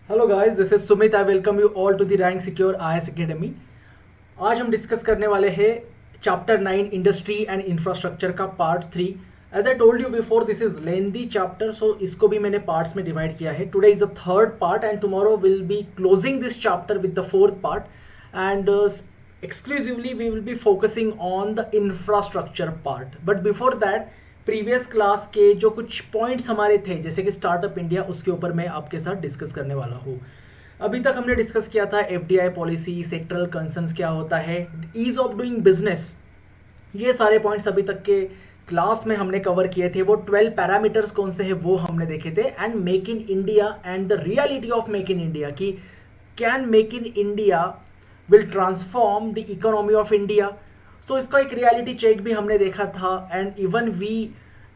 Hello guys, this is Sumit. I welcome you all to the rank secure IAS academy. आज हम discuss करने वाले हैं चैप्टर 9 इंडस्ट्री एंड इंफ्रास्ट्रक्चर का part 3। As I told you before, this is lengthy chapter, so इसको भी मैंने parts में डिवाइड किया है। Today is the third part and tomorrow will be closing this chapter with the fourth part and exclusively we will be focusing on the infrastructure part. But before that, previous class के जो कुछ points हमारे थे जैसे कि startup India, उसके ऊपर मैं आपके साथ डिस्कस करने वाला हूँ। अभी तक हमने डिस्कस किया था एफडीआई पॉलिसी, सेक्टरल कंसर्न्स क्या होता है, ईज ऑफ डूइंग बिजनेस। ये सारे पॉइंट्स अभी तक के क्लास में हमने कवर किए थे। वो 12 पैरामीटर्स कौन से हैं वो हमने देखे थे। And make in India and the reality of make in India, कि can make in India will transform the economy of India. तो इसका एक रियलिटी चेक भी हमने देखा था। And even we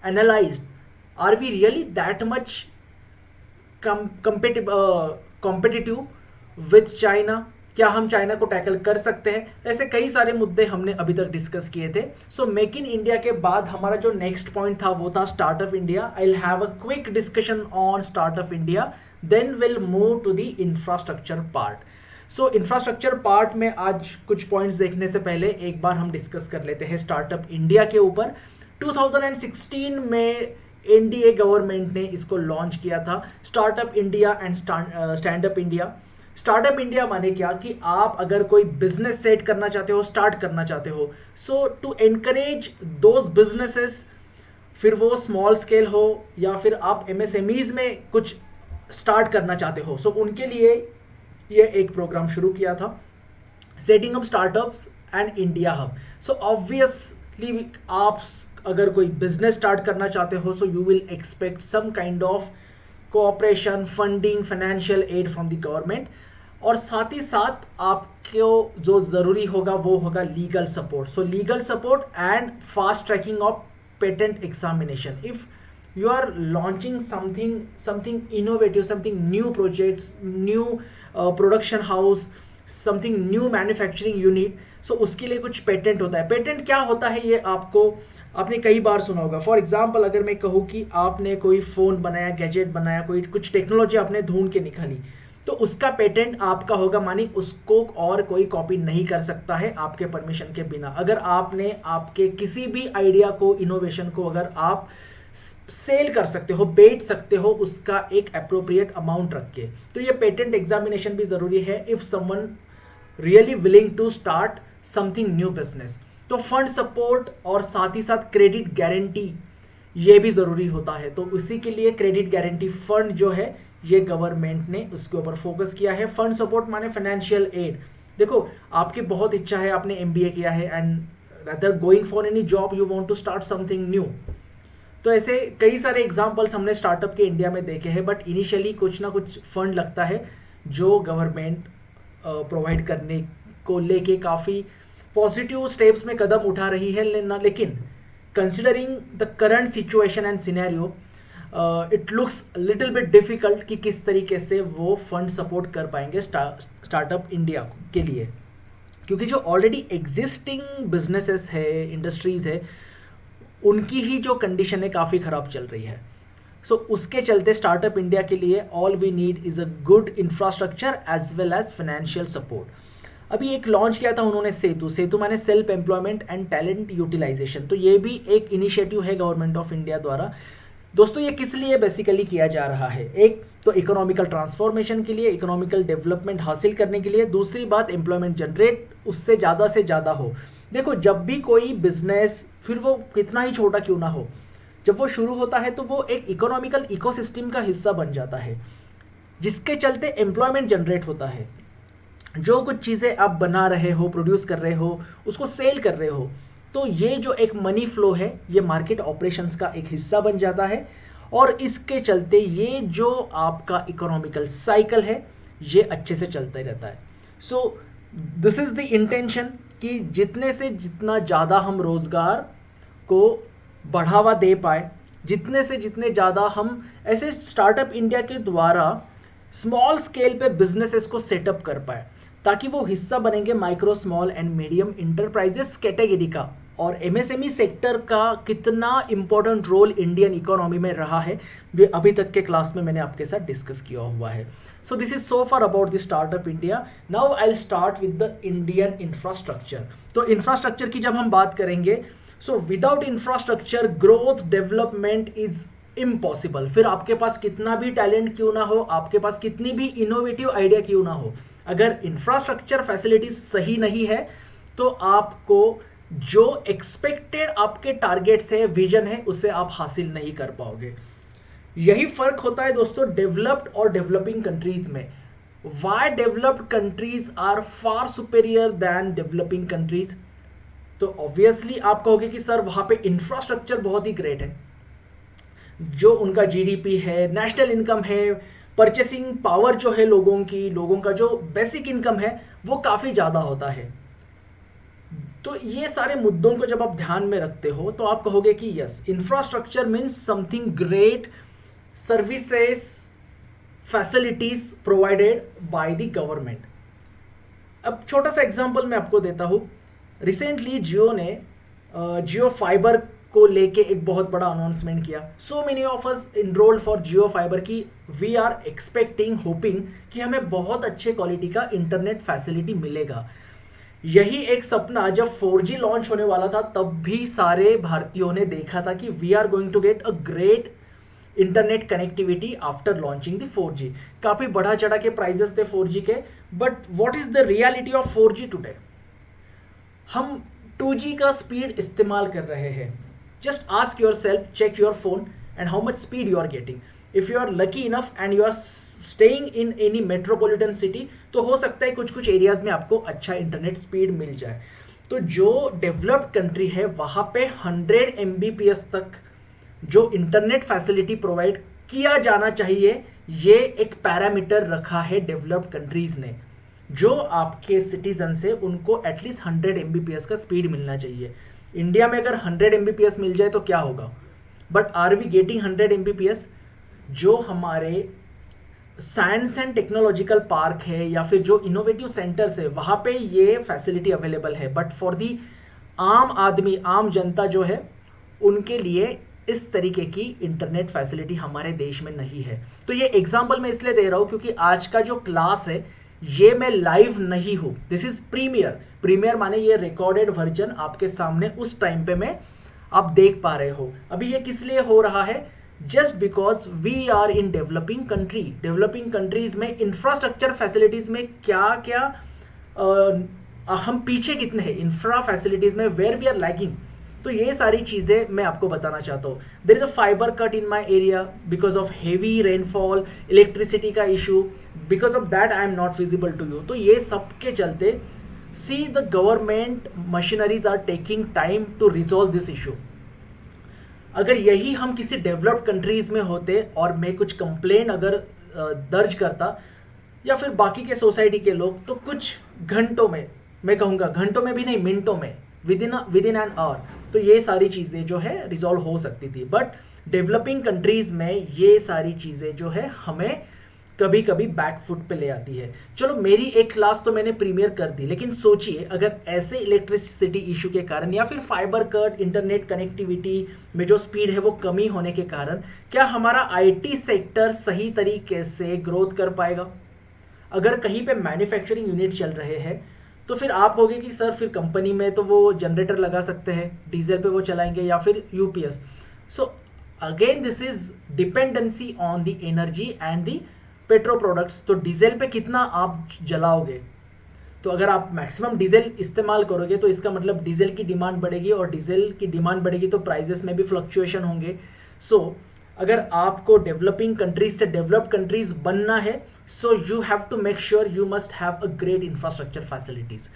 analysed, are we really that much competitive with China? क्या हम चाइना को टैकल कर सकते हैं? ऐसे कई सारे मुद्दे हमने अभी तक डिस्कस किए थे। सो मेक इन इंडिया के बाद हमारा जो नेक्स्ट पॉइंट था वो था startup India. I will have a quick discussion on startup India, then will move to the infrastructure part. So infrastructure part में आज कुछ पॉइंट्स देखने से पहले एक बार हम डिस्कस कर लेते हैं स्टार्टअप इंडिया के ऊपर। 2016 में एनडीए गवर्नमेंट ने इसको लॉन्च किया था, startup India and stand up India. Startup India माने क्या, कि आप अगर कोई बिजनेस सेट करना चाहते हो, स्टार्ट करना चाहते हो, सो टू एनकरेज दोज बिजनेसेस, फिर वो स्मॉल स्केल हो या फिर आप एमएसएमईज में कुछ स्टार्ट करना चाहते हो, सो उनके लिए ये एक प्रोग्राम शुरू किया था, setting up startups and India hub. So obviously आप अगर कोई बिजनेस स्टार्ट करना चाहते हो, so you will expect some kind of cooperation, funding, financial aid from the government. और साथ ही साथ आपको जो ज़रूरी होगा वो होगा legal support. So legal support and fast tracking of patent examination. If you are launching something innovative, something new projects, new production house, something new manufacturing unit, so उसके लिए कुछ पेटेंट होता है। पेटेंट क्या होता है ये आपने कई बार सुना होगा। फॉर एग्जाम्पल, अगर मैं कहूँ कि आपने कोई फ़ोन बनाया, गैजेट बनाया, कोई कुछ टेक्नोलॉजी आपने ढूंढ के निकाली, तो उसका पेटेंट आपका होगा, मानी उसको और कोई कॉपी नहीं कर सकता है आपके परमिशन के बिना। अगर आपने आपके किसी भी आइडिया को, इनोवेशन को अगर आप सेल कर सकते हो, बेच सकते हो उसका एक अप्रोप्रिएट अमाउंट रख के, तो ये पेटेंट एग्जामिनेशन भी जरूरी है if someone really willing to start something new business. तो फंड सपोर्ट और साथ ही साथ क्रेडिट गारंटी ये भी जरूरी होता है। तो उसी के लिए क्रेडिट गारंटी फंड जो है ये गवर्नमेंट ने उसके ऊपर फोकस किया है। फंड सपोर्ट माने फाइनेंशियल एड। देखो, आपकी बहुत इच्छा है, आपने एमबीए किया है and rather going for any job you want to start something new, तो ऐसे कई सारे एग्जाम्पल्स हमने स्टार्टअप के इंडिया में देखे हैं। बट इनिशियली कुछ ना कुछ फंड लगता है जो गवर्नमेंट प्रोवाइड करने को लेके काफ़ी पॉजिटिव स्टेप्स में कदम उठा रही है। लेकिन considering the current situation and scenario, it looks little bit difficult कि किस तरीके से वो फंड सपोर्ट कर पाएंगे स्टार्टअप इंडिया के लिए, क्योंकि जो ऑलरेडी एग्जिस्टिंग बिजनेसेस है, इंडस्ट्रीज है, उनकी ही जो कंडीशन है काफ़ी ख़राब चल रही है। सो उसके चलते स्टार्टअप इंडिया के लिए all we need is a good infrastructure as well as financial support. अभी एक लॉन्च किया था उन्होंने सेतु माने self employment and talent utilisation. तो ये भी एक इनिशिएटिव है गवर्नमेंट ऑफ इंडिया द्वारा। दोस्तों, ये किस लिए बेसिकली किया जा रहा है? एक तो इकोनॉमिकल ट्रांसफॉर्मेशन के लिए, इकोनॉमिकल डेवलपमेंट हासिल करने के लिए। दूसरी बात, एम्प्लॉयमेंट जनरेट उससे ज़्यादा से ज़्यादा हो। देखो, जब भी कोई बिजनेस, फिर वो कितना ही छोटा क्यों ना हो, जब वो शुरू होता है तो वो एक इकोनॉमिकल इकोसिस्टम का हिस्सा बन जाता है, जिसके चलते एम्प्लॉयमेंट जनरेट होता है। जो कुछ चीज़ें आप बना रहे हो, प्रोड्यूस कर रहे हो, उसको सेल कर रहे हो, तो ये जो एक मनी फ्लो है ये मार्केट ऑपरेशंस का एक हिस्सा बन जाता है। और इसके चलते ये जो आपका इकोनॉमिकल साइकिल है ये अच्छे से चलता ही रहता है। So this is the intention कि जितने से जितना ज़्यादा हम रोज़गार को बढ़ावा दे पाए, जितने से जितने ज़्यादा हम ऐसे स्टार्टअप इंडिया के द्वारा स्मॉल स्केल पे बिजनेसेस को सेटअप कर पाए, ताकि वो हिस्सा बनेंगे micro, small and medium enterprises category का। और एमएसएमई सेक्टर का कितना इंपॉर्टेंट रोल इंडियन इकोनॉमी में रहा है, ये अभी तक के क्लास में मैंने आपके साथ डिस्कस किया हुआ है. सो this is so far about the startup India. Now I will start with the Indian infrastructure. तो इंफ्रास्ट्रक्चर की जब हम बात करेंगे, so without infrastructure growth development is impossible. फिर आपके पास कितना भी टैलेंट क्यों ना हो, आपके पास कितनी भी इनोवेटिव आइडिया क्यों ना हो, अगर इंफ्रास्ट्रक्चर फैसिलिटीज सही नहीं है तो आपको जो एक्सपेक्टेड आपके टारगेट्स है, विजन है, उसे आप हासिल नहीं कर पाओगे. यही फर्क होता है दोस्तों डेवलप्ड और डेवलपिंग कंट्रीज में. Why developed countries are far superior than developing countries? तो ऑब्वियसली आप कहोगे कि सर वहां पे इंफ्रास्ट्रक्चर बहुत ही ग्रेट है, जो उनका जीडीपी है, नेशनल इनकम है, परचेसिंग पावर जो है लोगों का जो बेसिक इनकम है वो काफी ज्यादा होता है. तो ये सारे मुद्दों को जब आप ध्यान में रखते हो तो आप कहोगे कि yes, infrastructure means something great, services, facilities provided by the government. अब छोटा सा एग्जांपल मैं आपको देता हूं. रिसेंटली जियो ने जियो फाइबर को लेके एक बहुत बड़ा अनाउंसमेंट किया. So many of us enrolled for Jio fibre की वी आर एक्सपेक्टिंग, होपिंग कि हमें बहुत अच्छे क्वालिटी का इंटरनेट फैसिलिटी मिलेगा. यही एक सपना जब 4G लॉन्च होने वाला था तब भी सारे भारतीयों ने देखा था कि we are going to get a great internet connectivity after launching the 4G. काफी बढ़ा चढ़ा के प्राइजेस थे 4G के, but what is the reality of 4G today? हम 2G का स्पीड इस्तेमाल कर रहे हैं. Just ask yourself, check your phone and how much speed you are getting. If you are lucky enough and you are staying in any metropolitan city, तो हो सकता है कुछ कुछ एरियाज में आपको अच्छा इंटरनेट स्पीड मिल जाए. तो जो डेवलप्ड कंट्री है वहां पे 100 Mbps तक जो इंटरनेट फैसिलिटी प्रोवाइड किया जाना चाहिए, ये एक पैरामीटर रखा है डेवलप्ड कंट्रीज ने. जो आपके सिटीजन है उनको एटलीस्ट 100 Mbps का स्पीड मिलना चाहिए. इंडिया में अगर 100 Mbps मिल जाए तो क्या होगा, but are we getting 100 Mbps? जो हमारे साइंस एंड टेक्नोलॉजिकल पार्क है या फिर जो इनोवेटिव सेंटर्स है वहां पे ये फैसिलिटी अवेलेबल है, बट फॉर दी आम आदमी, आम जनता जो है, उनके लिए इस तरीके की इंटरनेट फैसिलिटी हमारे देश में नहीं है. तो ये एग्जांपल मैं इसलिए दे रहा हूं क्योंकि आज का जो क्लास है ये मैं लाइव नहीं हूं, दिस इज प्रीमियर माने ये रिकॉर्डेड वर्जन आपके सामने उस टाइम पे मैं आप देख पा रहे हो. अभी ये किस लिए हो रहा है? Just because we are in developing country. Developing countries में इंफ्रास्ट्रक्चर फैसिलिटीज में क्या क्या हम पीछे कितने हैं इंफ्रा फैसिलिटीज में, वेयर वी आर लैगिंग. तो ये सारी चीजें मैं आपको बताना चाहता हूँ. There is a fibre cut in my area because of heavy rainfall, electricity का issue, because of that I am not visible to you. तो ये सब के चलते see the government machineries are taking time to resolve this issue. अगर यही हम किसी डेवलप्ड कंट्रीज में होते और मैं कुछ कंप्लेन अगर दर्ज करता या फिर बाकी के सोसाइटी के लोग, तो कुछ घंटों में, मैं कहूँगा घंटों में भी नहीं, मिनटों में, विद इन एन आवर, तो ये सारी चीज़ें जो है रिजॉल्व हो सकती थी. बट डेवलपिंग कंट्रीज में ये सारी चीज़ें जो है हमें कभी कभी बैकफुट पे ले आती है. चलो मेरी एक क्लास तो मैंने प्रीमियर कर दी, लेकिन सोचिए अगर ऐसे इलेक्ट्रिसिटी इशू के कारण या फिर फाइबर कट, इंटरनेट कनेक्टिविटी में जो स्पीड है वो कमी होने के कारण क्या हमारा आईटी सेक्टर सही तरीके से ग्रोथ कर पाएगा? अगर कहीं पे मैन्युफैक्चरिंग यूनिट चल रहे हैं तो फिर आप होगे कि सर फिर कंपनी में तो वो जनरेटर लगा सकते हैं, डीजल पे वो चलाएंगे या फिर UPS. So again this is dependency on the energy and the petro products. तो डीजल पे कितना आप जलाओगे? तो अगर आप मैक्सिमम डीजल इस्तेमाल करोगे तो इसका मतलब डीजल की डिमांड बढ़ेगी, और डीजल की डिमांड बढ़ेगी तो प्राइजेस में भी फ्लक्चुएशन होंगे. सो अगर आपको डेवलपिंग कंट्रीज से डेवलप्ड कंट्रीज बनना है, so you have to make sure you must have a great infrastructure facilities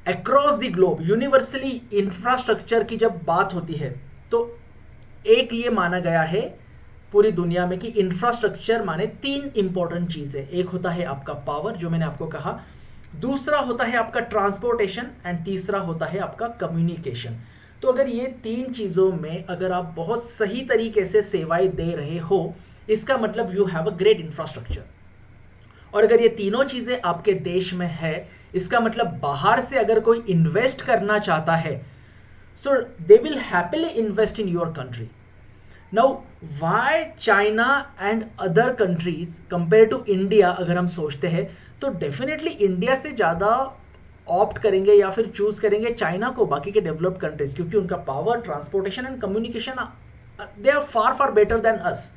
across the globe. Universally infrastructure की जब बात होती है तो एक ये माना गया है पूरी दुनिया में कि इंफ्रास्ट्रक्चर माने 3 इंपॉर्टेंट चीजें. एक होता है आपका पावर, जो मैंने आपको कहा, दूसरा होता है आपका ट्रांसपोर्टेशन, एंड तीसरा होता है आपका कम्युनिकेशन. तो अगर ये 3 चीजों में अगर आप बहुत सही तरीके से सेवाएं दे रहे हो, इसका मतलब you have a great infrastructure. और अगर ये तीनों चीजें आपके देश में है, इसका मतलब बाहर से अगर कोई इन्वेस्ट करना चाहता है So they will happily invest in your country. Now why China and other countries compared to India, अगर हम सोचते हैं तो डेफिनेटली इंडिया से ज़्यादा ऑप्ट करेंगे या फिर चूज करेंगे चाइना को बाकी के डेवलप्ड कंट्रीज, क्योंकि उनका power, transportation and communication they are far far better than us.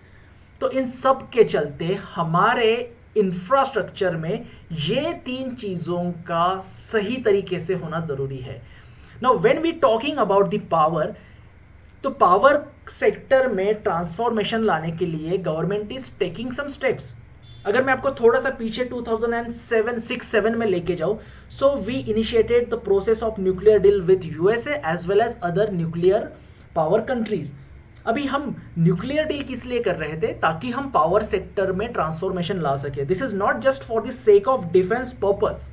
तो इन सब के चलते हमारे इंफ्रास्ट्रक्चर में ये तीन चीज़ों का सही तरीके से होना ज़रूरी है. Now when we talking about the power, तो पावर सेक्टर में ट्रांसफॉर्मेशन लाने के लिए government is taking some steps. अगर मैं आपको थोड़ा सा पीछे 2007 में लेके जाऊं, so we initiated the process of nuclear deal with USA as well as other nuclear power countries. अभी हम न्यूक्लियर डील किस लिए कर रहे थे? ताकि हम पावर सेक्टर में ट्रांसफॉर्मेशन ला सके. This is not just for the sake of defence purpose,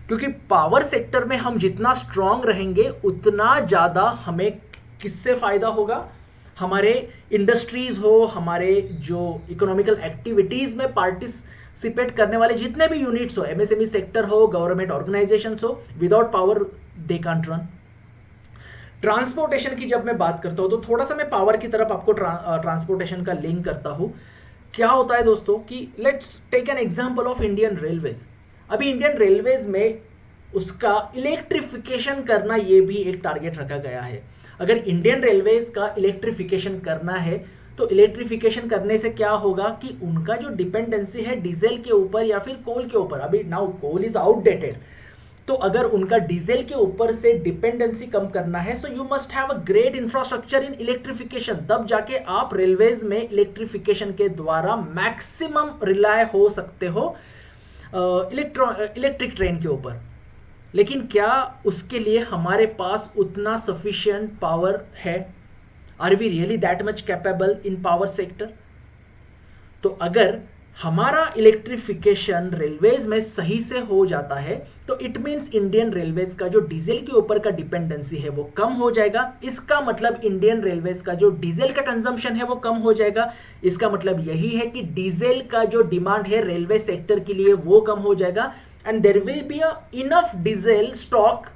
क्योंकि पावर सेक्टर में हम जितना स्ट्रांग रहेंगे उतना ज़्यादा हमें किससे फ़ायदा होगा? हमारे इंडस्ट्रीज़ हो, हमारे जो इकोनॉमिकल एक्टिविटीज़ में पार्टिसिपेट करने वाले जितने भी यूनिट्स हो, एमएसएमई सेक्टर हो, गवर्नमेंट ऑर्गेनाइजेशंस हो, without power they can't run. Transportation की जब मैं बात करता हूँ तो थोड़ा सा मैं पावर की तरफ आपको ट्रांसपोर्टेशन का लिंक करता हूँ. क्या होता है दोस्तों कि let's take an example of Indian railways. अभी इंडियन रेलवेज में उसका इलेक्ट्रिफिकेशन करना ये भी एक टारगेट रखा गया है. अगर इंडियन रेलवेज का इलेक्ट्रिफिकेशन करना है तो इलेक्ट्रिफिकेशन करने से क्या होगा कि उनका जो डिपेंडेंसी है डीजल के ऊपर या फिर कोल के ऊपर, अभी नाउ कोल इज आउटडेटेड, तो अगर उनका डीजल के ऊपर से डिपेंडेंसी कम करना है, so you must have a great infrastructure in electrification. तब जाके आप रेलवेज में इलेक्ट्रिफिकेशन के द्वारा मैक्सिमम रिलाय हो सकते हो इलेक्ट्रिक ट्रेन के ऊपर. लेकिन क्या उसके लिए हमारे पास उतना सफिशिएंट पावर है? Are we really that much capable in power sector? तो अगर हमारा इलेक्ट्रिफिकेशन रेलवेज में सही से हो जाता है तो इट मीन्स इंडियन रेलवेज का जो डीजल के ऊपर का डिपेंडेंसी है वो कम हो जाएगा. इसका मतलब इंडियन रेलवेज का जो डीजल का कंजम्पशन है वो कम हो जाएगा. इसका मतलब यही है कि डीजल का जो डिमांड है रेलवे सेक्टर के लिए वो कम हो जाएगा and there will be a enough diesel stock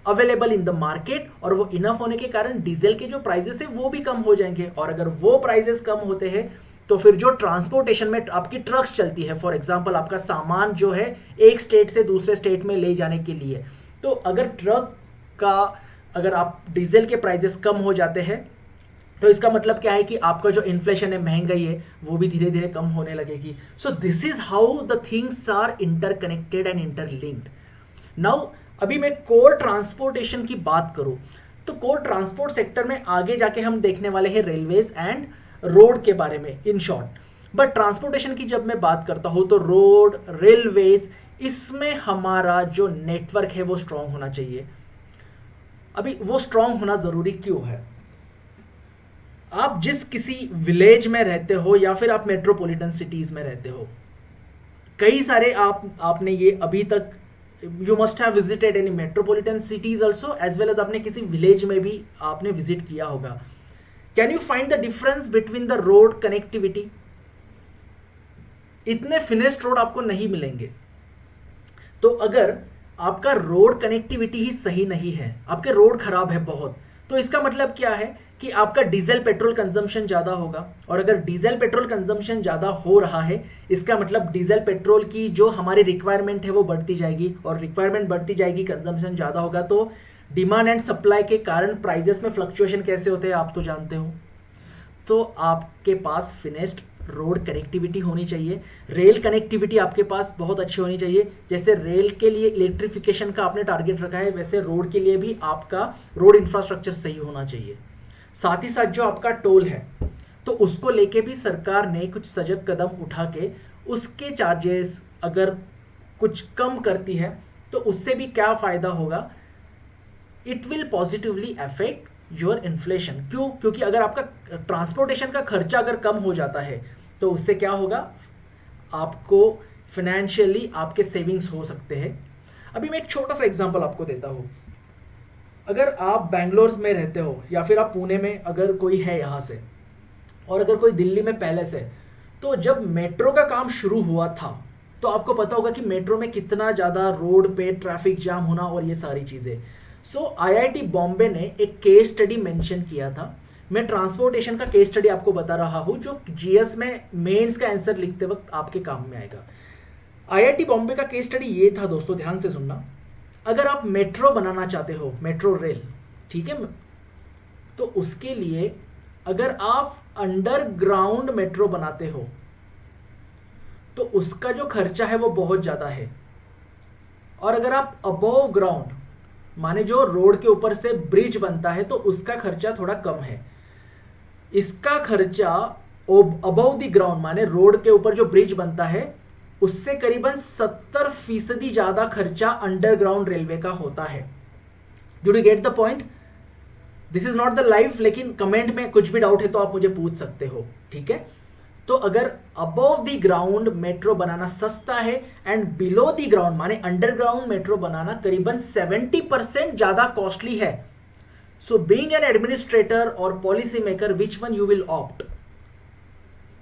available in the market. और वो इनफ होने के कारण डीजल के जो प्राइजेस है वो भी कम हो जाएंगे. और अगर वो प्राइजेस कम होते हैं तो फिर जो ट्रांसपोर्टेशन में आपकी ट्रक्स चलती है, फॉर एग्जांपल आपका सामान जो है एक स्टेट से दूसरे स्टेट में ले जाने के लिए, तो अगर ट्रक का अगर आप डीजल के प्राइजेस कम हो जाते हैं तो इसका मतलब क्या है कि आपका जो इन्फ्लेशन है, महंगाई है, वो भी धीरे धीरे कम होने लगेगी. So this is how the things are interconnected and interlinked. Now अभी मैं कोर ट्रांसपोर्टेशन की बात करूं तो कोर ट्रांसपोर्ट सेक्टर में आगे जाके हम देखने वाले हैं रेलवेज एंड रोड के बारे में इन शॉर्ट. बट ट्रांसपोर्टेशन की जब मैं बात करता हूं तो रोड, रेलवेज, इसमें हमारा जो नेटवर्क है वो स्ट्रांग होना चाहिए. अभी वो स्ट्रांग होना जरूरी क्यों है? आप जिस किसी विलेज में रहते हो या फिर आप मेट्रोपॉलिटन सिटीज में रहते हो, कई सारे आपने ये अभी तक you must have visited any metropolitan cities also as well as आपने किसी विलेज में भी आपने विजिट किया होगा. Can you find the difference between the road connectivity? इतने फिनिश्ड रोड आपको नहीं मिलेंगे. तो अगर आपका रोड कनेक्टिविटी ही सही नहीं है, आपके रोड खराब है बहुत, तो इसका मतलब क्या है कि आपका डीजल पेट्रोल कंजम्पशन ज़्यादा होगा. और अगर डीजल पेट्रोल कंजम्पशन ज़्यादा हो रहा है, इसका मतलब डीजल पेट्रोल की जो हमारी रिक्वायरमेंट है वो बढ़ती जाएगी. और रिक्वायरमेंट बढ़ती जाएगी, कंजम्पशन ज़्यादा होगा, तो डिमांड एंड सप्लाई के कारण प्राइजेस में फ्लक्चुएशन कैसे होते हैं आप तो जानते हो. तो आपके पास फिनिश्ड रोड कनेक्टिविटी होनी चाहिए. रेल कनेक्टिविटी आपके पास बहुत अच्छी होनी चाहिए. जैसे रेल के लिए इलेक्ट्रिफिकेशन का आपने टारगेट रखा है, वैसे रोड के लिए भी आपका रोड इंफ्रास्ट्रक्चर सही होना चाहिए. साथ ही साथ जो आपका टोल है तो उसको लेके भी सरकार ने कुछ सजग कदम उठा के उसके चार्जेस अगर कुछ कम करती है तो उससे भी क्या फ़ायदा होगा? It will positively affect your inflation. क्यों? क्योंकि अगर आपका ट्रांसपोर्टेशन का खर्चा अगर कम हो जाता है तो उससे क्या होगा? आपको फिनेंशियली आपके सेविंग्स हो सकते हैं. अभी मैं एक छोटा सा एग्जांपल आपको देता हूँ. अगर आप बैंगलोर में रहते हो या फिर आप पुणे में अगर कोई है यहाँ से, और अगर कोई दिल्ली में पहले से, तो जब मेट्रो का काम शुरू हुआ था तो आपको पता होगा कि मेट्रो में कितना ज़्यादा रोड पे ट्रैफिक जाम होना और ये सारी चीज़ें. सो आईआईटी बॉम्बे ने एक केस स्टडी मेंशन किया था। मैं ट्रांसपोर्टेशन का केस स्टडी आपको बता रहा हूं जो जीएस में मेंस का आंसर लिखते वक्त आपके काम में आएगा। आईआईटी बॉम्बे का केस स्टडी ये था दोस्तों, ध्यान से सुनना। अगर आप मेट्रो बनाना चाहते हो, मेट्रो रेल, ठीक है, तो उसके लिए अगर आप अंडरग्राउंड मेट्रो बनाते हो तो उसका जो खर्चा है वो बहुत ज़्यादा है। और अगर आप अबव ग्राउंड, माने जो रोड के ऊपर से ब्रिज बनता है, तो उसका खर्चा थोड़ा कम है। इसका खर्चा अबव द ग्राउंड, माने रोड के ऊपर जो ब्रिज बनता है उससे करीबन 70% ज़्यादा खर्चा अंडरग्राउंड रेलवे का होता है। Do you get the point? This is not the life, लेकिन कमेंट में कुछ भी डाउट है तो आप मुझे पूछ सकते हो, ठीक है। तो अगर अबव द ग्राउंड मेट्रो बनाना सस्ता है एंड बिलो द ग्राउंड माने अंडरग्राउंड मेट्रो बनाना करीबन 70% ज्यादा कॉस्टली है। सो बीइंग एन एडमिनिस्ट्रेटर और policy maker, which one you will opt?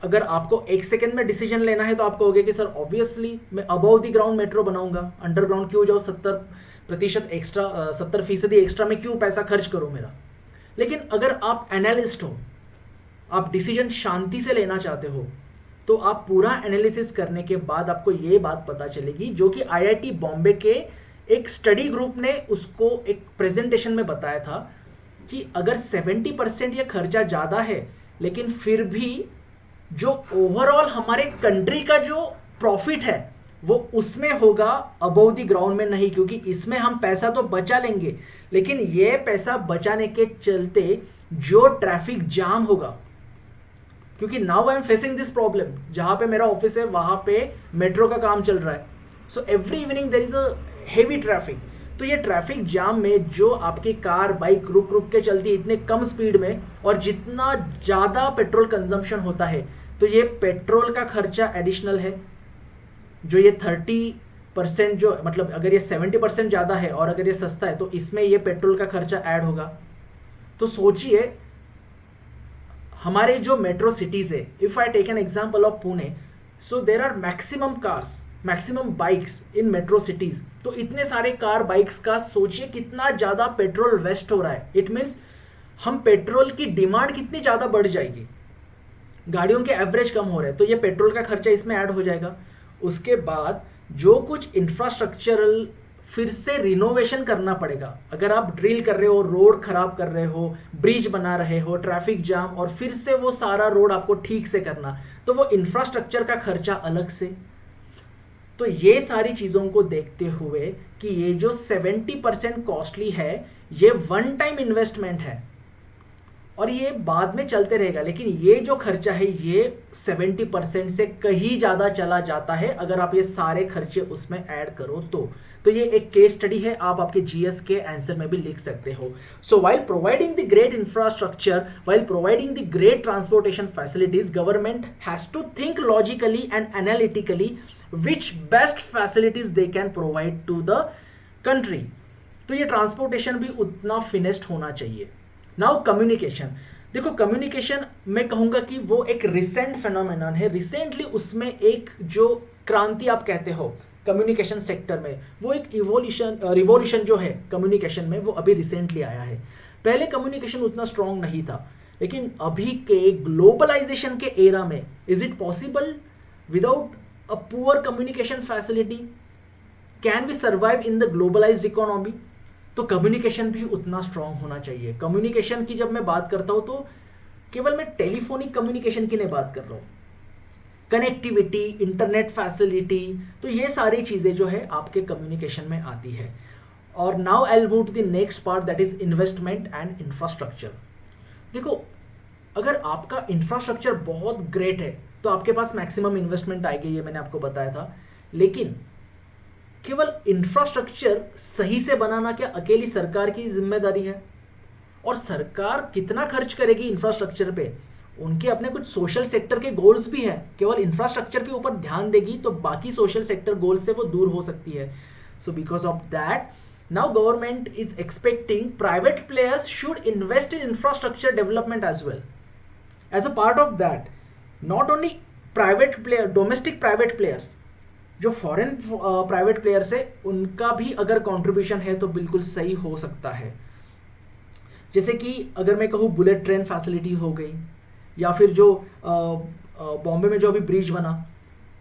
अगर आपको एक सेकेंड में डिसीजन लेना है तो आप कहोगे कि सर ऑब्वियसली मैं अबव द ग्राउंड मेट्रो बनाऊंगा, अंडरग्राउंड क्यों जाओ, 70% एक्स्ट्रा, 70% एक्स्ट्रा में क्यों पैसा खर्च करूं मेरा। लेकिन अगर आप एनालिस्ट हो, आप डिसीजन शांति से लेना चाहते हो, तो आप पूरा एनालिसिस करने के बाद आपको ये बात पता चलेगी, जो कि आईआईटी बॉम्बे के एक स्टडी ग्रुप ने उसको एक प्रेजेंटेशन में बताया था कि अगर 70% ये खर्चा ज़्यादा है, लेकिन फिर भी जो ओवरऑल हमारे कंट्री का जो प्रॉफिट है वो उसमें होगा, अबव द ग्राउंड में नहीं, क्योंकि इसमें हम पैसा तो बचा लेंगे, लेकिन ये पैसा बचाने के चलते जो ट्रैफिक जाम होगा, क्योंकि now I am facing this problem, जहां पे मेरा ऑफिस है वहां पे मेट्रो का काम चल रहा है। So every evening there is a heavy traffic. तो ये ट्रैफिक जाम में जो आपकी कार बाइक रुक रुक के चलती है इतने कम स्पीड में, और जितना ज़्यादा पेट्रोल कंजम्पशन होता है, तो ये पेट्रोल का खर्चा एडिशनल है। जो ये 30% जो, मतलब अगर ये 70% ज़्यादा है और अगर ये सस्ता है, तो इसमें ये पेट्रोल का खर्चा ऐड होगा। तो सोचिए हमारे जो मेट्रो सिटीज़ है, if I take an example of Pune, so there are maximum cars, maximum bikes in metro cities. तो इतने सारे कार बाइक्स का सोचिए कितना ज़्यादा पेट्रोल वेस्ट हो रहा है। इट मीन्स हम पेट्रोल की डिमांड कितनी ज़्यादा बढ़ जाएगी, गाड़ियों के एवरेज कम हो रहे हैं, तो ये पेट्रोल का खर्चा इसमें ऐड हो जाएगा। उसके बाद जो कुछ इंफ्रास्ट्रक्चरल फिर से रिनोवेशन करना पड़ेगा, अगर आप ड्रिल कर रहे हो, रोड खराब कर रहे हो, ब्रिज बना रहे हो, ट्रैफिक जाम, और फिर से वो सारा रोड आपको ठीक से करना, तो वो इंफ्रास्ट्रक्चर का खर्चा अलग से। तो ये सारी चीज़ों को देखते हुए कि ये जो 70% कॉस्टली है, ये वन टाइम इन्वेस्टमेंट है और ये बाद में चलते रहेगा, लेकिन ये जो खर्चा है ये 70% से कहीं ज़्यादा चला जाता है अगर आप ये सारे खर्चे उसमें ऐड करो तो ये एक केस स्टडी है, आप आपके जीएस के आंसर में भी लिख सकते हो। So while providing the great infrastructure, while providing the great transportation facilities, government has to think logically and analytically which best facilities they can provide to the country। तो ये ट्रांसपोर्टेशन भी उतना फिनिश्ड होना चाहिए। नाउ कम्युनिकेशन, देखो communication मैं कहूँगा कि वो एक रिसेंट फेनोमेनन है, रिसेंटली उसमें एक जो क्रांति आप कहते हो कम्युनिकेशन सेक्टर में, वो एक रिवोल्यूशन जो है कम्युनिकेशन में, वो अभी रिसेंटली आया है। पहले कम्युनिकेशन उतना स्ट्रांग नहीं था, लेकिन अभी के ग्लोबलाइजेशन के एरा में is it possible without a poor communication facility, can we survive in the globalized economy? तो कम्युनिकेशन भी उतना स्ट्रांग होना चाहिए। कम्युनिकेशन की जब मैं बात करता हूं तो केवल मैं टेलीफोनिक कम्युनिकेशन की नहीं बात कर रहा हूं, कनेक्टिविटी, इंटरनेट फैसिलिटी, तो ये सारी चीजें जो है आपके कम्युनिकेशन में आती है। और now I will move to the next part, that is investment and infrastructure. देखो अगर आपका इंफ्रास्ट्रक्चर बहुत ग्रेट है तो आपके पास मैक्सिमम इन्वेस्टमेंट आएगी, ये मैंने आपको बताया था। लेकिन केवल इंफ्रास्ट्रक्चर सही से बनाना क्या अकेली सरकार की जिम्मेदारी है? और सरकार कितना खर्च करेगी इंफ्रास्ट्रक्चर पे? उनके अपने कुछ सोशल सेक्टर के गोल्स भी हैं। केवल इंफ्रास्ट्रक्चर के ऊपर ध्यान देगी तो बाकी सोशल सेक्टर गोल से वो दूर हो सकती है। So because of that now government is expecting private players should invest in infrastructure development as well. As a part of that, not only private player, domestic private players, जो foreign private players है उनका भी अगर contribution है तो बिल्कुल सही हो सकता है। जैसे कि अगर मैं कहूँ बुलेट ट्रेन फैसिलिटी हो गई, या फिर जो बॉम्बे में जो अभी ब्रिज बना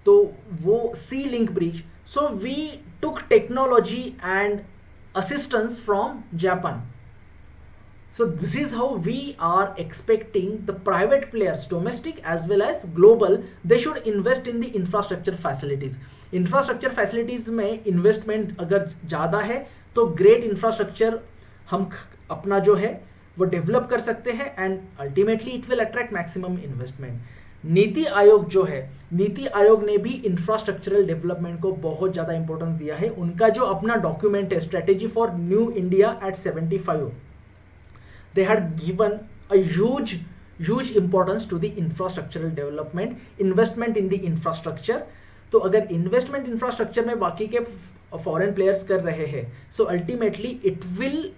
तो वो sea link bridge. So we took technology and assistance from Japan. So this is how we are expecting the private players, domestic as well as global, they should invest in the infrastructure facilities. Infrastructure facilities में investment अगर ज़्यादा है तो great infrastructure हम अपना जो है वो डेवलप कर सकते हैं and ultimately it will attract maximum investment. NITI Aayog जो है, नीति आयोग ने भी इंफ्रास्ट्रक्चरल डेवलपमेंट को बहुत ज़्यादा इंपॉर्टेंस दिया है। उनका जो अपना डॉक्यूमेंट है strategy for new India at 75, they had given a huge importance to the infrastructural development, investment in the infrastructure। तो अगर इन्वेस्टमेंट इंफ्रास्ट्रक्चर में बाकी के फॉरेन प्लेयर्स कर रहे हैं so ultimately it will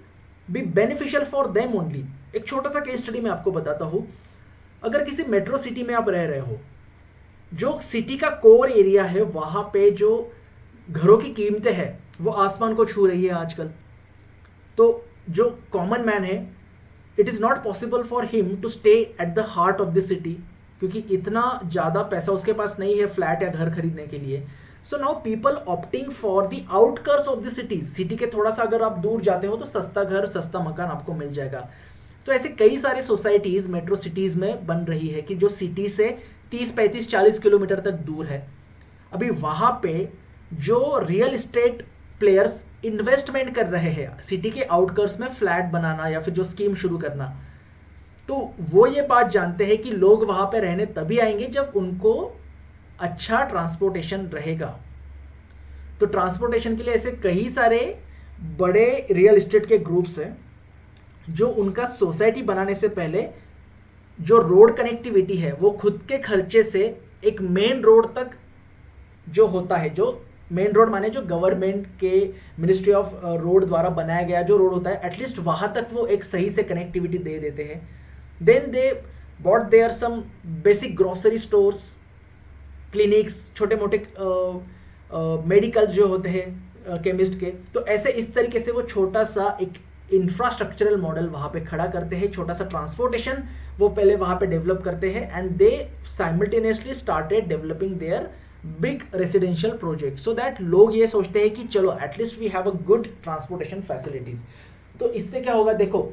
be beneficial for them only. एक छोटा सा केस स्टडी मैं आपको बताता हूँ। अगर किसी मेट्रो सिटी में आप रह रहे हो, जो सिटी का कोर एरिया है वहाँ पे जो घरों की कीमतें हैं वो आसमान को छू रही है आजकल। तो जो कॉमन मैन है it is not possible for him to stay at the heart of the city, क्योंकि इतना ज़्यादा पैसा उसके पास नहीं है फ्लैट या घर खरीदने के लिए। So now people opting for the outskirts of the city. City के थोड़ा सा अगर आप दूर जाते हो तो सस्ता घर सस्ता मकान आपको मिल जाएगा। तो ऐसे कई सारे सोसाइटीज़ मेट्रो सिटीज़ में बन रही है कि जो सिटी से 30, 35, 40 किलोमीटर तक दूर है। अभी वहाँ पे जो रियल इस्टेट प्लेयर्स इन्वेस्टमेंट कर रहे हैं सिटी के आउटकर्ट्स में फ्लैट बनाना या फिर जो स्कीम शुरू करना, तो वो ये बात जानते हैं कि लोग वहाँ पे रहने तभी आएंगे जब उनको अच्छा ट्रांसपोर्टेशन रहेगा। तो ट्रांसपोर्टेशन के लिए ऐसे कई सारे बड़े रियल इस्टेट के ग्रुप्स हैं जो उनका सोसाइटी बनाने से पहले जो रोड कनेक्टिविटी है वो खुद के खर्चे से एक मेन रोड तक जो होता है, जो मेन रोड माने जो गवर्नमेंट के मिनिस्ट्री ऑफ रोड द्वारा बनाया गया जो रोड होता है, एटलीस्ट वहाँ तक वो एक सही से कनेक्टिविटी दे देते हैं। Then they bought there some basic grocery stores, clinics, छोटे मोटे मेडिकल जो होते हैं केमिस्ट के। तो ऐसे इस तरीके से वो छोटा सा एक इंफ्रास्ट्रक्चरल मॉडल वहाँ पे खड़ा करते हैं, छोटा सा ट्रांसपोर्टेशन वो पहले वहाँ पे डेवलप करते हैं and they simultaneously started developing their big residential project, so that लोग ये सोचते हैं कि चलो at least we have a good transportation facilities. तो इससे क्या होगा, देखो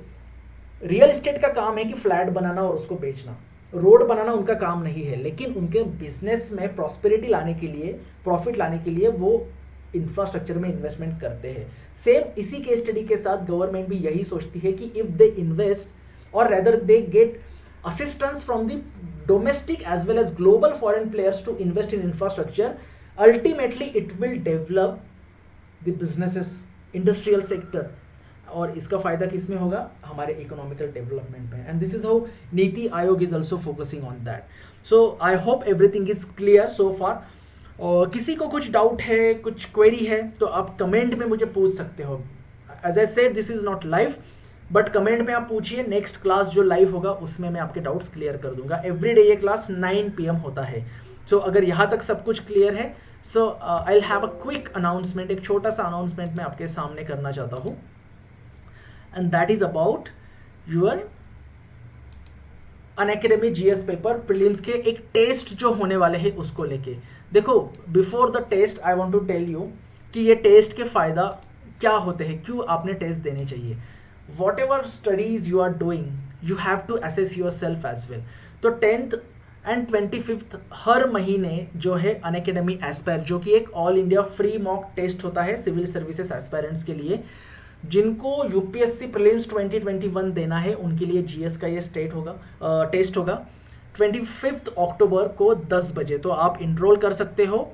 रियल इस्टेट का काम है कि फ्लैट बनाना और उसको बेचना, रोड बनाना उनका काम नहीं है, लेकिन उनके बिजनेस में प्रॉस्पेरिटी लाने के लिए, प्रॉफिट लाने के लिए वो इंफ्रास्ट्रक्चर में इन्वेस्टमेंट करते हैं। सेम इसी केस स्टडी के साथ गवर्नमेंट भी यही सोचती है कि इफ दे इन्वेस्ट और rather they get assistance from the domestic as well as global foreign players to invest in infrastructure, ultimately it will develop the businesses, industrial sector, और इसका फायदा किस में होगा, हमारे इकोनॉमिकल डेवलपमेंट में। And this is how NITI Aayog is also focusing on that. So I hope everything is clear so far. और किसी को कुछ डाउट है, कुछ क्वेरी है तो आप कमेंट में मुझे पूछ सकते हो। As I said this is not live, but comment में आप पूछिए, नेक्स्ट क्लास जो लाइव होगा उसमें मैं आपके डाउट्स क्लियर कर दूंगा। एवरीडे ये क्लास 9 PM होता है। सो अगर यहाँ तक सब कुछ क्लियर है so I will have a quick announcement, एक छोटा सा अनाउंसमेंट मैं आपके सामने करना चाहता हूँ, and that is about your Unacademy GS paper prelims के एक टेस्ट जो होने वाले हैं उसको लेके। देखो before the test I want to tell you कि ये टेस्ट के फ़ायदा क्या होते हैं, क्यों आपने टेस्ट देने चाहिए। whatever studies you are doing you have to assess yourself as well। तो 10th एंड 25th हर महीने जो है अनअकैडमी एस्पायर, जो कि एक all India free mock test होता है सिविल सर्विसेज एस्पायरेंट्स के लिए, जिनको यूपीएससी प्रीलिम्स 2021 देना है उनके लिए जीएस का ये टेस्ट होगा 25 अक्टूबर को 10 बजे। तो आप इनरोल कर सकते हो।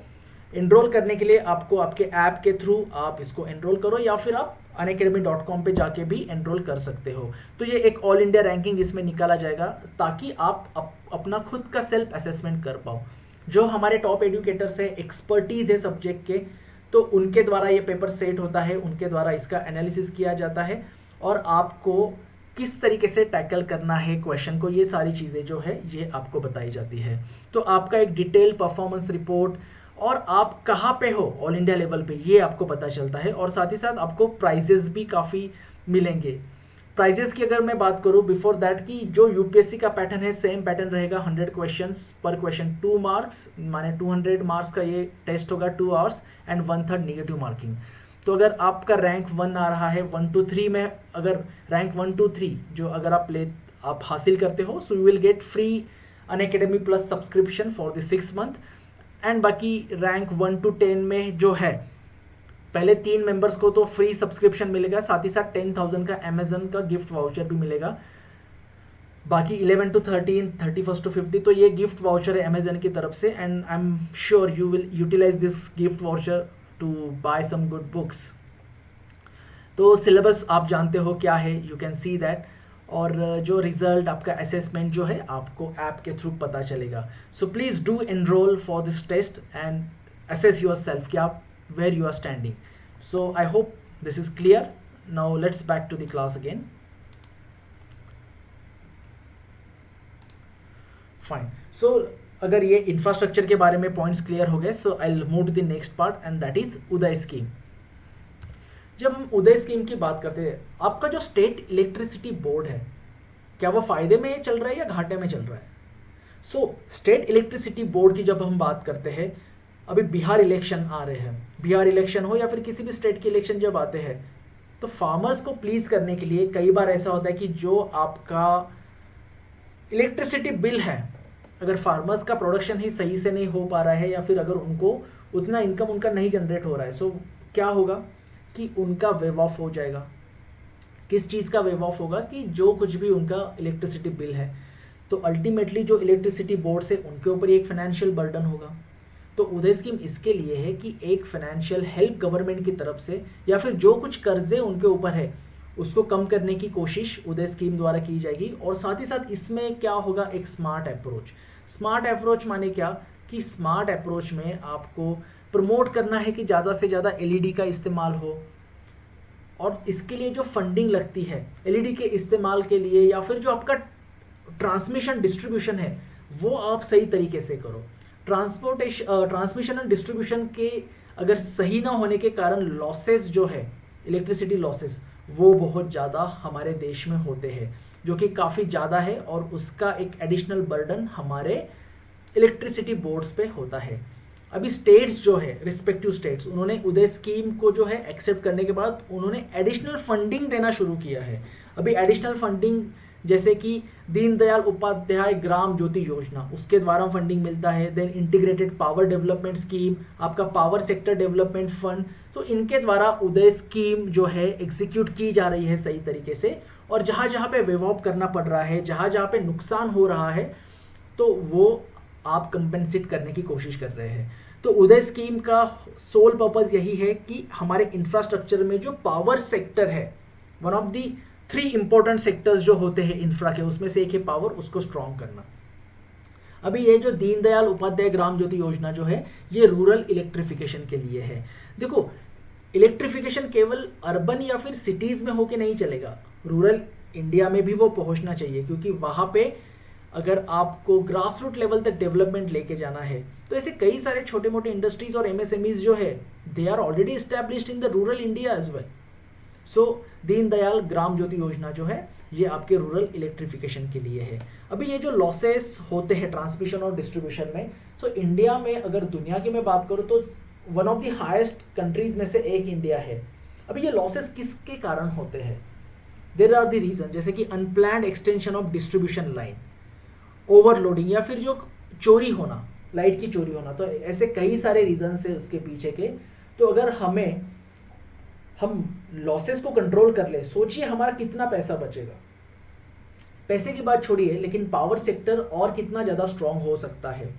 इनरोल करने के लिए आपको आपके ऐप के थ्रू आप इसको एनरोल करो, या फिर आप unacademy.com पे जाके भी एनरोल कर सकते हो। तो ये एक ऑल इंडिया रैंकिंग जिसमें निकाला जाएगा ताकि आप अपना खुद का सेल्फ असेसमेंट कर पाओ। जो हमारे टॉप एजुकेटर्स है, एक्सपर्टीज है सब्जेक्ट के, तो उनके द्वारा ये पेपर सेट होता है, उनके द्वारा इसका एनालिसिस किया जाता है और आपको किस तरीके से टैकल करना है क्वेश्चन को, ये सारी चीज़ें जो है ये आपको बताई जाती है। तो आपका एक डिटेल परफॉर्मेंस रिपोर्ट और आप कहाँ पे हो ऑल इंडिया लेवल पे ये आपको पता चलता है, और साथ ही साथ आपको प्राइजेस भी काफ़ी मिलेंगे। प्राइजेस की अगर मैं बात करूँ बिफोर दैट, कि जो यूपीएससी का पैटर्न है सेम पैटर्न रहेगा, 100 क्वेश्चंस पर क्वेश्चन 2 मार्क्स, माने 200 मार्क्स का ये टेस्ट होगा 2 आवर्स एंड 1/3 नेगेटिव मार्किंग। तो अगर आपका रैंक 1 आ रहा है 1 to 3 में, अगर रैंक 1 to 3 जो अगर आप हासिल करते हो, so you will get free Unacademy plus subscription for the 6 month. And बाकी रैंक 1 to 10 में जो है, पहले 3 मेंबर्स को तो फ्री सब्सक्रिप्शन मिलेगा, साथ ही साथ 10,000 का अमेजन का गिफ्ट वाउचर भी मिलेगा। बाकी 11 to 13, 31st to 50 तो ये गिफ्ट वाउचर है अमेजन की तरफ से, and I am sure you will utilise this gift voucher to buy some good books. तो सिलेबस आप जानते हो क्या है, यू कैन सी दैट। और जो रिजल्ट आपका असेसमेंट जो है आपको ऐप के थ्रू पता चलेगा। So please do enrol for this test and assess yourself कि आप where you are standing. So I hope this is clear. Now let's back to the class again. Fine. So अगर ये infrastructure के बारे में points clear हो गए, so I'll move to the next part and that is Uday scheme. जब हम उदय scheme की बात करते हैं, आपका जो स्टेट इलेक्ट्रिसिटी बोर्ड है, क्या वो फायदे में चल रहा है या घाटे में चल रहा है? सो स्टेट इलेक्ट्रिसिटी बोर्ड की जब हम बात करते हैं, अभी बिहार इलेक्शन आ रहे हैं, बिहार इलेक्शन हो या फिर किसी भी स्टेट के इलेक्शन जब आते हैं, तो फार्मर्स को प्लीज करने के लिए कई बार ऐसा होता है कि जो आपका इलेक्ट्रिसिटी बिल है, अगर फार्मर्स का प्रोडक्शन ही सही से नहीं हो पा रहा है या फिर अगर उनको उतना इनकम उनका नहीं जनरेट हो रहा है, सो क्या होगा कि उनका वेव ऑफ हो जाएगा। किस चीज़ का वेव ऑफ होगा? कि जो कुछ भी उनका इलेक्ट्रिसिटी बिल है, तो अल्टीमेटली जो इलेक्ट्रिसिटी बोर्ड से उनके ऊपर एक फाइनेंशियल बर्डन होगा। तो उदय स्कीम इसके लिए है कि एक फाइनेंशियल हेल्प गवर्नमेंट की तरफ से या फिर जो कुछ कर्जे उनके ऊपर है उसको कम करने की कोशिश उदय स्कीम द्वारा की जाएगी। और साथ ही साथ इसमें क्या होगा, एक स्मार्ट अप्रोच। स्मार्ट अप्रोच माने क्या, कि स्मार्ट अप्रोच में आपको प्रमोट करना है कि ज़्यादा से ज़्यादा एलईडी का इस्तेमाल हो, और इसके लिए जो फंडिंग लगती है एलईडी के इस्तेमाल के लिए, या फिर जो आपका ट्रांसमिशन डिस्ट्रीब्यूशन है वो आप सही तरीके से करो। ट्रांसमिशन एंड डिस्ट्रीब्यूशन के अगर सही ना होने के कारण लॉसेस जो है, इलेक्ट्रिसिटी लॉसेस, वो बहुत ज़्यादा हमारे देश में होते हैं, जो कि काफ़ी ज़्यादा है, और उसका एक एडिशनल बर्डन हमारे इलेक्ट्रिसिटी बोर्ड्स पे होता है। अभी स्टेट्स जो है, रिस्पेक्टिव स्टेट्स, उन्होंने उदय स्कीम को जो है एक्सेप्ट करने के बाद उन्होंने एडिशनल फंडिंग देना शुरू किया है। अभी एडिशनल फंडिंग जैसे कि दीनदयाल उपाध्याय ग्राम ज्योति योजना, उसके द्वारा फंडिंग मिलता है। Then integrated power development scheme, आपका पावर सेक्टर डेवलपमेंट फंड, तो इनके द्वारा उदय स्कीम जो है एग्जीक्यूट की जा रही है सही तरीके से। और जहाँ जहाँ पे वेवऑफ करना पड़ रहा है, जहाँ जहाँ पे नुकसान हो रहा है, तो वो आप कंपेंसेट करने की कोशिश कर रहे हैं। तो उदय स्कीम का सोल पर्पस यही है कि हमारे इंफ्रास्ट्रक्चर में जो पावर सेक्टर है, one of the 3 important sectors जो होते हैं इंफ्रा के, उसमें से एक है पावर, उसको स्ट्रॉन्ग करना। अभी ये जो दीनदयाल उपाध्याय ग्राम ज्योति योजना जो है, ये रूरल इलेक्ट्रिफिकेशन के लिए है। देखो, इलेक्ट्रिफिकेशन केवल अर्बन या फिर सिटीज में होके नहीं चलेगा, रूरल इंडिया में भी वो पहुंचना चाहिए, क्योंकि वहां पे अगर आपको ग्रास रूट लेवल तक डेवलपमेंट लेके जाना है, तो ऐसे कई सारे छोटे मोटे इंडस्ट्रीज और एमएसएमईज जो है, they are already established in the rural India as well. So Deendayal Gram Jyoti Yojana जो है, ये आपके रूरल इलेक्ट्रिफिकेशन के लिए है। अभी ये जो लॉसेस होते हैं ट्रांसमिशन और डिस्ट्रीब्यूशन में, तो इंडिया में अगर दुनिया की मैं बात करूँ तो one of the highest countries में से एक इंडिया है। अभी ये लॉसेस किसके कारण होते हैं? देयर आर द रीजन, जैसे कि unplanned extension of distribution line, overloading, या फिर जो चोरी होना, लाइट की चोरी होना। तो ऐसे कई सारे रीजन है उसके पीछे के। तो अगर हम लॉसेस को कंट्रोल कर ले, सोचिए हमारा कितना पैसा बचेगा। पैसे की बात छोड़िए, लेकिन पावर सेक्टर और कितना ज़्यादा स्ट्रांग हो सकता है।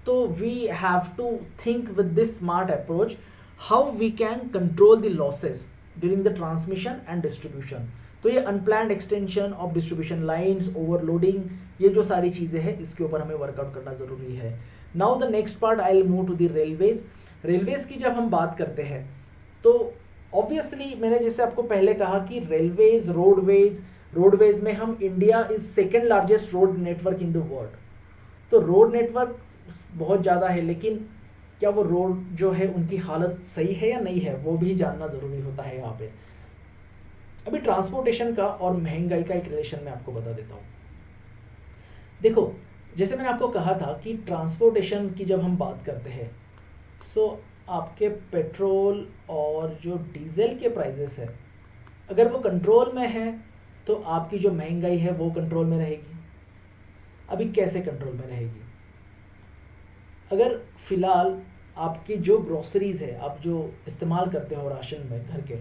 तो we have to think with this smart approach how we can control the losses during the transmission and distribution. तो ये unplanned extension of distribution lines, overloading, ये जो सारी चीज़ें हैं, इसके ऊपर हमें वर्कआउट करना ज़रूरी है। Now the next part I will move to the railways. Railways की जब हम बात करते हैं, तो ऑब्वियसली मैंने जैसे आपको पहले कहा कि रेलवेज, रोडवेज में हम India is second largest road network in the world. तो रोड नेटवर्क बहुत ज़्यादा है, लेकिन क्या वो रोड जो है उनकी हालत सही है या नहीं है, वो भी जानना ज़रूरी होता है यहाँ पे। अभी ट्रांसपोर्टेशन का और महंगाई का एक रिलेशन मैं आपको बता देता हूँ। देखो, जैसे मैंने आपको कहा था कि ट्रांसपोर्टेशन की जब हम बात करते हैं, सो आपके पेट्रोल और जो डीजल के प्राइजेस है, अगर वो कंट्रोल में है तो आपकी जो महंगाई है वो कंट्रोल में रहेगी। अभी कैसे कंट्रोल में रहेगी? अगर फ़िलहाल आपकी जो ग्रोसरीज़ है, आप जो इस्तेमाल करते हो राशन में घर के,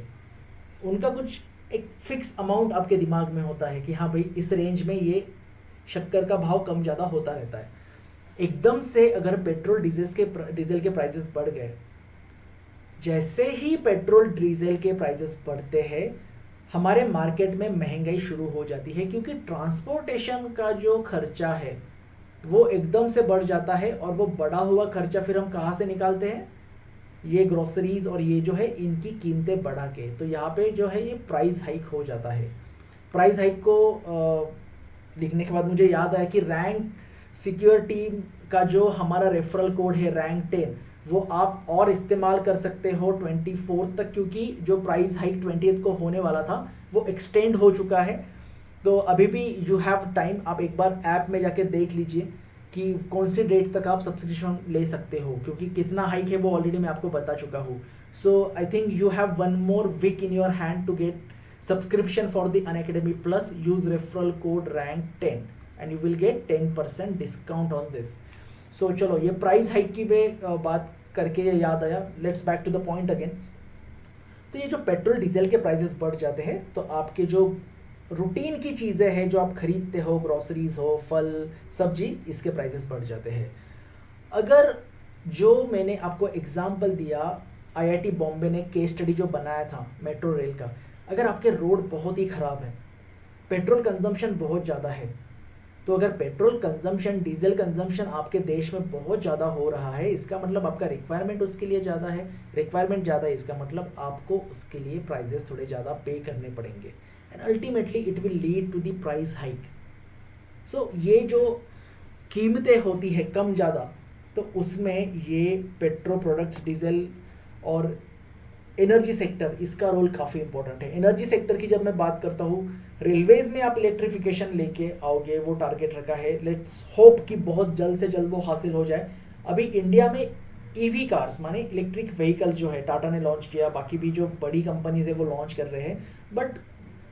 उनका कुछ एक फ़िक्स अमाउंट आपके दिमाग में होता है कि हाँ भाई, इस रेंज में ये शक्कर का भाव कम ज़्यादा होता रहता है। एकदम से अगर पेट्रोल डीजल के प्राइसेस बढ़ गए, जैसे ही पेट्रोल डीजल के प्राइसेस बढ़ते हैं, हमारे मार्केट में महंगाई शुरू हो जाती है, क्योंकि ट्रांसपोर्टेशन का जो खर्चा है वो एकदम से बढ़ जाता है। और वो बढ़ा हुआ खर्चा फिर हम कहाँ से निकालते हैं? ये ग्रोसरीज और ये जो है इनकी कीमतें बढ़ा के। तो यहाँ पे जो है ये प्राइस हाइक हो जाता है। प्राइस हाइक को लिखने के बाद मुझे याद आया कि रैंक सिक्योर टीम का जो हमारा रेफरल कोड है रैंक 10, वो आप और इस्तेमाल कर सकते हो 24 तक, क्योंकि जो प्राइस हाइक 20 को होने वाला था वो एक्सटेंड हो चुका है। तो अभी भी यू हैव टाइम, आप एक बार ऐप में जाके देख लीजिए कि कौन सी डेट तक आप सब्सक्रिप्शन ले सकते हो, क्योंकि कितना हाइक है वो ऑलरेडी मैं आपको बता चुका हूँ। So I think you have one more week in your hand to get subscription for the Unacademy plus. Use referral code rank 10 and you will get 10% discount on this. So चलो, ये price hike की बात करके ये याद आया, let's back to the point again. तो ये जो पेट्रोल डीजल के प्राइसेस बढ़ जाते हैं, तो आपके जो रूटीन की चीज़ें हैं जो आप खरीदते हो, ग्रोसरीज हो, फल सब्जी, इसके प्राइसेस बढ़ जाते हैं। अगर जो मैंने आपको एग्जांपल दिया, आईआईटी बॉम्बे ने केस स्टडी जो बनाया था मेट्रो रेल का, अगर आपके रोड बहुत ही ख़राब है, पेट्रोल कंजम्पशन बहुत ज़्यादा है, तो अगर पेट्रोल कंजम्पशन, डीजल कंजम्पशन आपके देश में बहुत ज़्यादा हो रहा है, इसका मतलब आपका रिक्वायरमेंट उसके लिए ज़्यादा है। रिक्वायरमेंट ज़्यादा है, इसका मतलब आपको उसके लिए प्राइजेस थोड़े ज़्यादा पे करने पड़ेंगे, and ultimately it will lead to the price hike. So ये जो कीमतें होती है कम ज़्यादा, तो उसमें ये पेट्रो प्रोडक्ट्स, डीजल और एनर्जी सेक्टर, इसका रोल काफ़ी इंपॉर्टेंट है। एनर्जी सेक्टर की जब मैं बात करता हूँ, रेलवेज में आप इलेक्ट्रिफिकेशन लेके आओगे, वो टारगेट रखा है, लेट्स होप कि बहुत जल्द से जल्द वो हासिल हो जाए। अभी इंडिया में ईवी कार्स माने इलेक्ट्रिक व्हीकल जो है टाटा ने लॉन्च किया, बाकी भी जो बड़ी कंपनीज है वो लॉन्च कर रहे हैं, but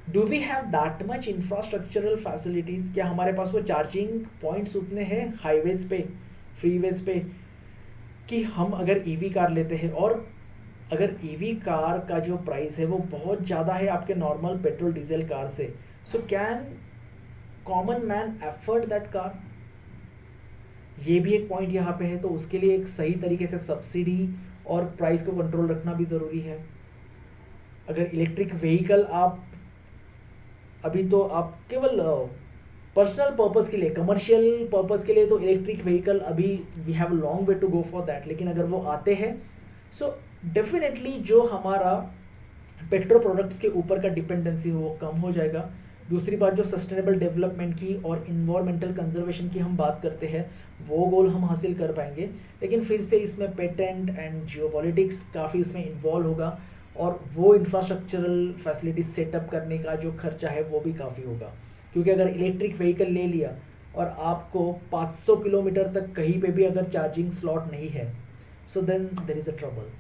do we have that much infrastructural facilities? क्या हमारे पास वो चार्जिंग पॉइंट्स उतने हैं हाईवेज पे, फ्रीवेज पे, कि हम अगर ईवी कार लेते हैं, और अगर ईवी कार का जो प्राइस है वो बहुत ज़्यादा है आपके नॉर्मल पेट्रोल डीजल कार से, so can common man afford that car? ये भी एक पॉइंट यहाँ पे है। तो उसके लिए एक सही तरीके से सब्सिडी और प्राइस को कंट्रोल रखना भी ज़रूरी है। अगर इलेक्ट्रिक व्हीकल आप अभी तो आप केवल पर्सनल पर्पस के लिए, कमर्शियल पर्पस के लिए तो इलेक्ट्रिक व्हीकल अभी we have a long way to go for that, लेकिन अगर वो आते हैं, सो डेफिनेटली जो हमारा पेट्रो प्रोडक्ट्स के ऊपर का डिपेंडेंसी वो कम हो जाएगा। दूसरी बात, जो सस्टेनेबल डेवलपमेंट की और इन्वायरमेंटल कंजर्वेशन की हम बात करते हैं, वो गोल हम हासिल कर पाएंगे, लेकिन फिर से इसमें पेटेंट एंड जियोपॉलिटिक्स काफ़ी इसमें इन्वॉल्व होगा, और वो इंफ्रास्ट्रक्चरल फैसिलिटीज सेटअप करने का जो खर्चा है वो भी काफ़ी होगा। क्योंकि अगर इलेक्ट्रिक व्हीकल ले लिया और आपको 500 किलोमीटर तक कहीं पे भी अगर चार्जिंग स्लॉट नहीं है, so then there is a trouble.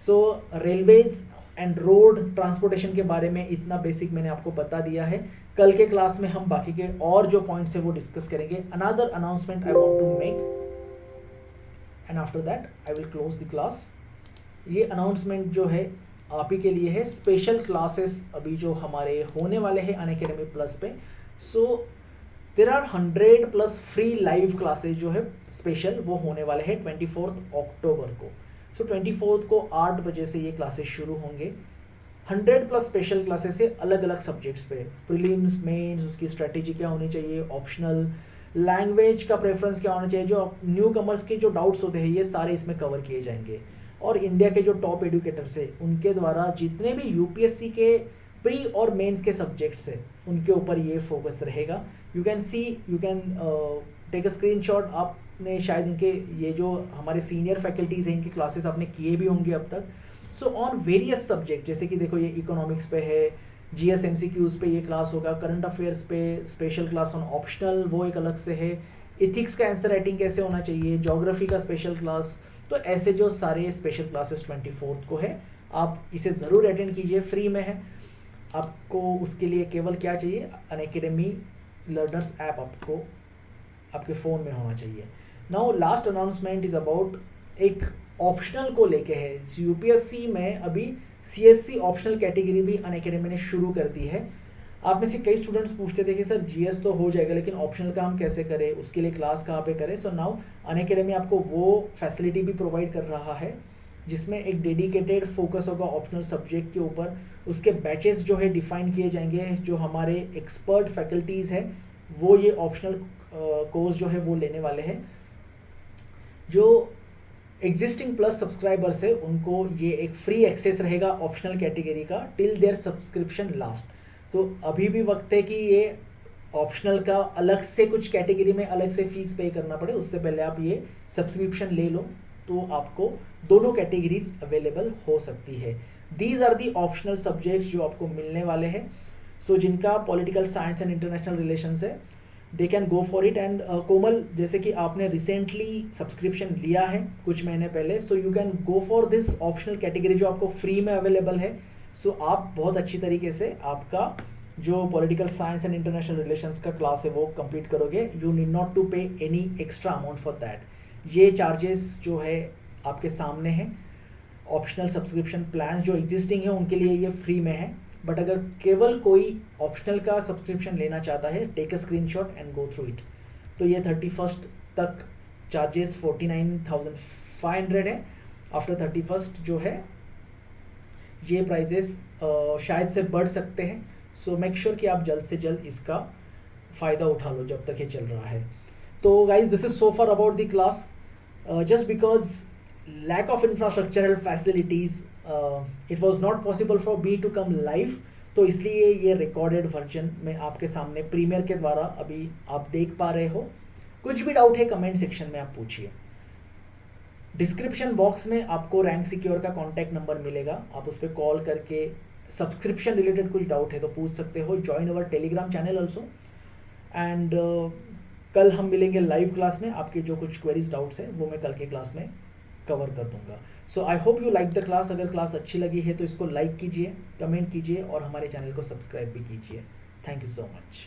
So railways and road transportation के बारे में इतना बेसिक मैंने आपको बता दिया है। कल के क्लास में हम बाकी के और जो पॉइंट्स है वो डिस्कस करेंगे। Another announcement I want to make, and after that I will close the class. ये अनाउंसमेंट जो है आप ही के लिए है, स्पेशल क्लासेस अभी जो हमारे होने वाले हैं अनअकैडमी प्लस पे। So there are 100+ free live classes जो है स्पेशल, वो होने वाले हैं 24 अक्टूबर को। सो 24 को 8 बजे से ये क्लासेस शुरू होंगे। 100+ स्पेशल क्लासेस है अलग अलग सब्जेक्ट्स पे, प्रीलिम्स, मेंस, उसकी स्ट्रेटेजी क्या होनी चाहिए, ऑप्शनल, लैंग्वेज का प्रेफरेंस क्या होना चाहिए, जो न्यू कमर्स के जो डाउट्स होते हैं ये सारे इसमें कवर किए जाएंगे। और इंडिया के जो टॉप एडुकेटर्स है उनके द्वारा जितने भी यूपीएससी के प्री और मेंस के सब्जेक्ट्स है उनके ऊपर ये फोकस रहेगा। You can see, you can take a screenshot, आप आपने शायद इनके ये जो हमारे सीनियर फैकल्टीज़ हैं इनके क्लासेस आपने किए भी होंगे अब तक। सो ऑन वेरियस सब्जेक्ट, जैसे कि देखो ये इकोनॉमिक्स पे है, जीएस एमसीक्यूज़ पे ये क्लास होगा, करंट अफेयर्स पे स्पेशल क्लास ऑन ऑप्शनल वो एक अलग से है, इथिक्स का आंसर राइटिंग कैसे होना चाहिए, ज्योग्राफी का स्पेशल क्लास। तो ऐसे जो सारे स्पेशल क्लासेस 24 को है, आप इसे ज़रूर अटेंड कीजिए, फ्री में है। आपको उसके लिए केवल क्या चाहिए, अनअकैडमी लर्नर्स ऐप आपको आपके फ़ोन में होना चाहिए। Now last announcement is about एक ऑप्शनल को लेके है। यूपीएससी में अभी सीएससी ऑप्शनल कैटेगरी भी अनअकैडमी ने शुरू कर दी है। आप में से कई स्टूडेंट्स पूछते थे कि सर जीएस तो हो जाएगा लेकिन ऑप्शनल का हम कैसे करें, उसके लिए क्लास कहाँ पे करें। सो नाउ अनअकैडमी आपको वो फैसिलिटी भी प्रोवाइड कर रहा है जिसमें एक डेडिकेटेड फोकस होगा ऑप्शनल सब्जेक्ट के ऊपर। उसके बैचेस जो है डिफाइन किए जाएंगे, जो हमारे एक्सपर्ट फैकल्टीज़ हैं वो ये ऑप्शनल कोर्स जो है वो लेने वाले हैं। जो एग्जिस्टिंग प्लस सब्सक्राइबर्स है उनको ये एक फ्री एक्सेस रहेगा ऑप्शनल कैटेगरी का टिल देयर सब्सक्रिप्शन लास्ट। तो अभी भी वक्त है कि ये ऑप्शनल का अलग से कुछ कैटेगरी में अलग से फीस पे करना पड़े, उससे पहले आप ये सब्सक्रिप्शन ले लो तो आपको दोनों कैटेगरीज अवेलेबल हो सकती है। These are the optional subjects जो आपको मिलने वाले हैं। सो जिनका political science and international relations है they can go for it. And Komal, जैसे कि आपने रिसेंटली सब्सक्रिप्शन लिया है कुछ महीने पहले, so you can go for this optional category जो आपको फ्री में अवेलेबल है। सो आप बहुत अच्छी तरीके से आपका जो political science and international relations का क्लास है वो कंप्लीट करोगे। यू नीड नॉट टू पे any extra amount for that. ये चार्जेस जो है आपके सामने हैं। ऑप्शनल सब्सक्रिप्शन प्लान जो एग्जिस्टिंग है उनके लिए ये फ्री में है, बट अगर केवल कोई ऑप्शनल का सब्सक्रिप्शन लेना चाहता है, take a screenshot and go through it. तो ये 31st तक चार्जेस 49,500 है। आफ्टर 31st जो है ये प्राइजेस शायद से बढ़ सकते हैं। सो मेक श्योर कि आप जल्द से जल्द इसका फ़ायदा उठा लो जब तक ये चल रहा है। तो guys this is so for about the class. Just because lack of infrastructural facilities, it was not possible for me to come live, तो इसलिए ये रिकॉर्डेड वर्जन में आपके सामने प्रीमियर के द्वारा अभी आप देख पा रहे हो। कुछ भी डाउट है कमेंट सेक्शन में आप पूछिए। डिस्क्रिप्शन बॉक्स में आपको रैंक सिक्योर का कॉन्टैक्ट नंबर मिलेगा, आप उस पर कॉल करके सब्सक्रिप्शन रिलेटेड कुछ डाउट है तो पूछ सकते हो। Join our Telegram channel also. And कल हम मिलेंगे लाइव क्लास में। आपके जो कुछ क्वेरीज डाउट्स हैं वो मैं कल के क्लास में कवर कर दूंगा। So I hope you like the class. अगर क्लास अच्छी लगी है तो इसको लाइक कीजिए, कमेंट कीजिए और हमारे चैनल को सब्सक्राइब भी कीजिए। Thank you so much.